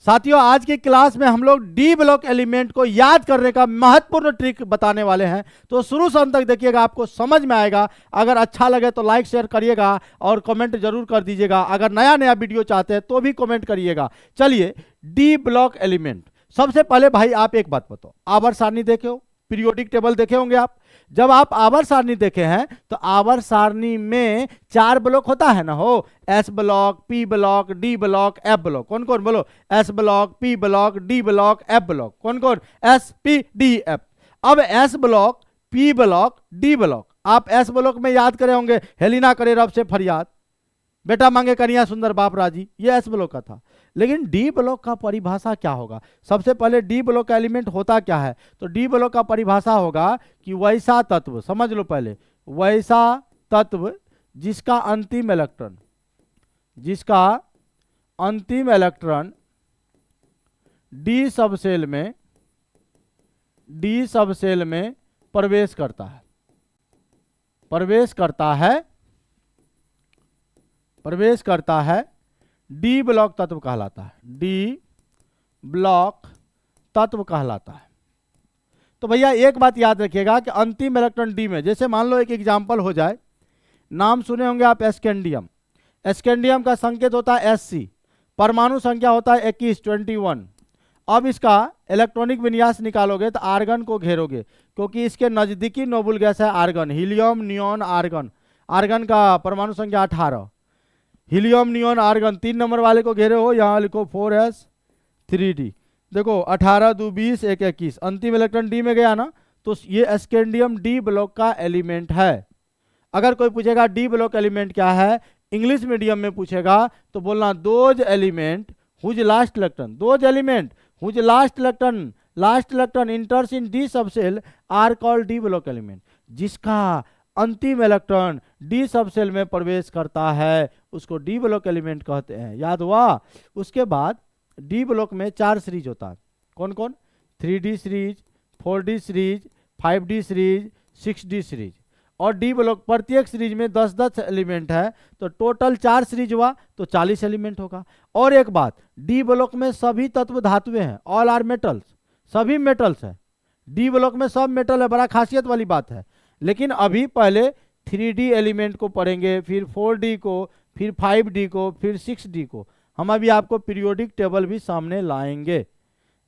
साथियों, आज की क्लास में हम लोग डी ब्लॉक एलिमेंट को याद करने का महत्वपूर्ण ट्रिक बताने वाले हैं। तो शुरू से अंत तक देखिएगा, आपको समझ में आएगा। अगर अच्छा लगे तो लाइक शेयर करिएगा और कमेंट जरूर कर दीजिएगा। अगर नया नया वीडियो चाहते हैं तो भी कमेंट करिएगा। चलिए, डी ब्लॉक एलिमेंट। सबसे पहले भाई आप एक बात बताओ, आवर्त सारणी देखे हो, पीरियोडिक टेबल देखे होंगे आप। जब आप आवर्त सारणी देखे हैं तो आवर्त सारणी में 4 ब्लॉक होता है ना, हो S block, P block, D block, F block. कौन कौन बोलो? S block, P block, D block, F block. कौन कौन? S, P, D, F. अब S block, P block, D block. आप एस ब्लॉक में याद करे होंगे, हेलिना करे रब से फरियाद, बेटा मांगे कन्या सुंदर बाप राजी, ये एस ब्लॉक का था। लेकिन डी ब्लॉक का परिभाषा क्या होगा? सबसे पहले डी ब्लॉक का एलिमेंट होता क्या है? तो डी ब्लॉक का परिभाषा होगा कि वैसा तत्व, समझ लो पहले, वैसा तत्व जिसका अंतिम इलेक्ट्रॉन डी सबसेल में प्रवेश करता है, डी ब्लॉक तत्व कहलाता है। डी ब्लॉक तत्व कहलाता है। तो भैया एक बात याद रखिएगा कि अंतिम इलेक्ट्रॉन डी में, जैसे मान लो एक एग्जांपल हो जाए, नाम सुने होंगे आप एस्केंडियम। एस्केंडियम का संकेत होता है Sc, परमाणु संख्या होता है 21, 21। अब इसका इलेक्ट्रॉनिक विन्यास निकालोगे तो आर्गन को घेरोगे, क्योंकि इसके नजदीकी नोबल गैस है argon, helium, neon, argon. Argon का परमाणु संख्या 18, हीलियम, नियॉन, आर्गन 3 नंबर वाले को घेरे हो, यहां लिखो 4s3d। देखो 18 2 20 1 21, अंतिम इलेक्ट्रॉन डी में गया ना, तो ये एस्केंडियम डी ब्लॉक का एलिमेंट है। अगर कोई पूछेगा डी ब्लॉक एलिमेंट क्या है, इंग्लिश मीडियम में पूछेगा तो बोलना those element whose last electron, those element whose last electron enters in d subshell are called d block element. जिसका अंतिम इलेक्ट्रॉन डी सबसेल में प्रवेश करता है उसको डी ब्लॉक एलिमेंट कहते हैं। याद हुआ? उसके बाद डी ब्लॉक में 4 सीरीज होता है। कौन कौन? 3D series, 4D series, 5D series, 6D series. और डी ब्लॉक प्रत्येक सीरीज में 10-10 एलिमेंट है, तो टोटल 4 सीरीज हुआ तो 40 एलिमेंट होगा। और एक बात, डी ब्लॉक में सभी तत्व धातुएं हैं, ऑल आर मेटल्स, सभी मेटल्स है। डी ब्लॉक में सब मेटल है, बड़ा खासियत वाली बात है। लेकिन अभी पहले 3D एलिमेंट को पढ़ेंगे, फिर 4D को, फिर 5D को, फिर 6D को। हम अभी आपको पीरियोडिक टेबल भी सामने लाएंगे।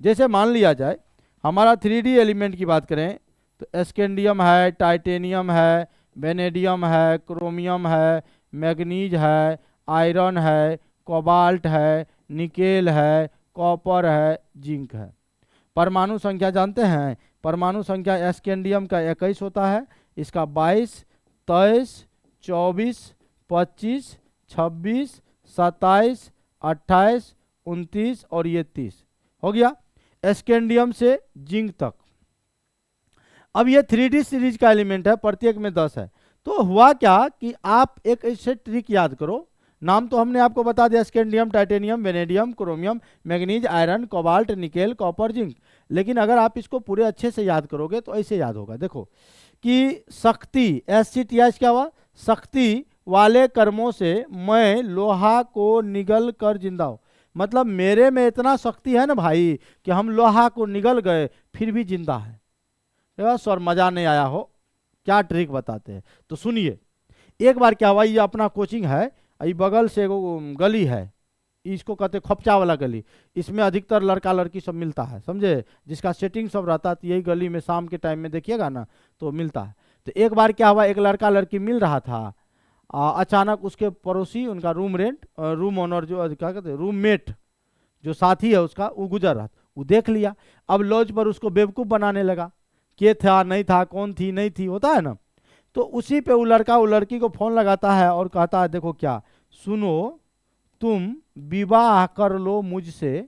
जैसे मान लिया जाए हमारा 3D एलिमेंट की बात करें तो एस्केंडियम है, टाइटेनियम है, वेनेडियम है, क्रोमियम है, मैग्नीज है, आयरन है, कोबाल्ट है, निकेल है, कॉपर है, जिंक है। परमाणु संख्या जानते हैं? परमाणु संख्या एस्केंडियम का 21 होता है, इसका 22, 23, 24, 25, 26, 27, 28, 29 और ये 30 हो गया एस्केंडियम से जिंक तक। अब ये 3D सीरीज का एलिमेंट है, प्रत्येक में 10 है। तो हुआ क्या कि आप एक ऐसे ट्रिक याद करो, नाम तो हमने आपको बता दिया, scandium, titanium, vanadium, chromium, manganese, iron, cobalt, nickel, copper, zinc. लेकिन अगर आप इसको पूरे अच्छे से याद करोगे तो ऐसे याद होगा। देखो कि शक्ति, SCTH क्या हुआ? शक्ति वाले कर्मों से मैं लोहा को निगल कर जिंदा हूं। मतलब मेरे में इतना शक्ति है ना भाई कि हम लोहा को निगल गए फिर भी जिंदा है। सर मजा नहीं आया हो, क्या ट्रिक बताते हैं? तो सुनिए, एक बार क्या हुआ, ये अपना कोचिंग है, ये बगल से वो गली है, इसको कहते खपचा वाला गली। इसमें अधिकतर लड़का लड़की सब मिलता है, समझे, जिसका सेटिंग सब रहता है। तो यही गली में शाम के टाइम में देखिएगा ना तो मिलता है। तो एक बार क्या हुआ, एक लड़का लड़की मिल रहा था, अचानक उसके पड़ोसी, उनका रूम ओनर जो क्या कहते हैं, रूममेट जो साथी है उसका, वो गुजर रहा था, वो देख लिया। अब लॉज पर उसको बेवकूफ़ बनाने लगा, के था नहीं था, कौन थी नहीं थी, होता है ना। तो उसी पे वो लड़का वो लड़की को फोन लगाता है और कहता है, देखो क्या, सुनो तुम विवाह कर लो मुझसे,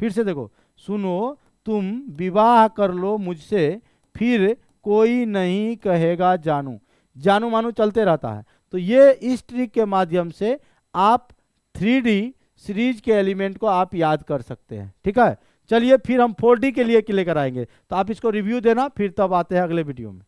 फिर से देखो, सुनो तुम विवाह कर लो मुझसे, फिर कोई नहीं कहेगा जानू। जानू मानू चलते रहता है। तो ये इस ट्रिक के माध्यम से आप 3D सीरीज के एलिमेंट को आप याद कर सकते हैं। ठीक है, चलिए फिर हम 4D के लिए लेकर आएंगे, तो आप इसको रिव्यू देना, फिर तब आते हैं अगले वीडियो में।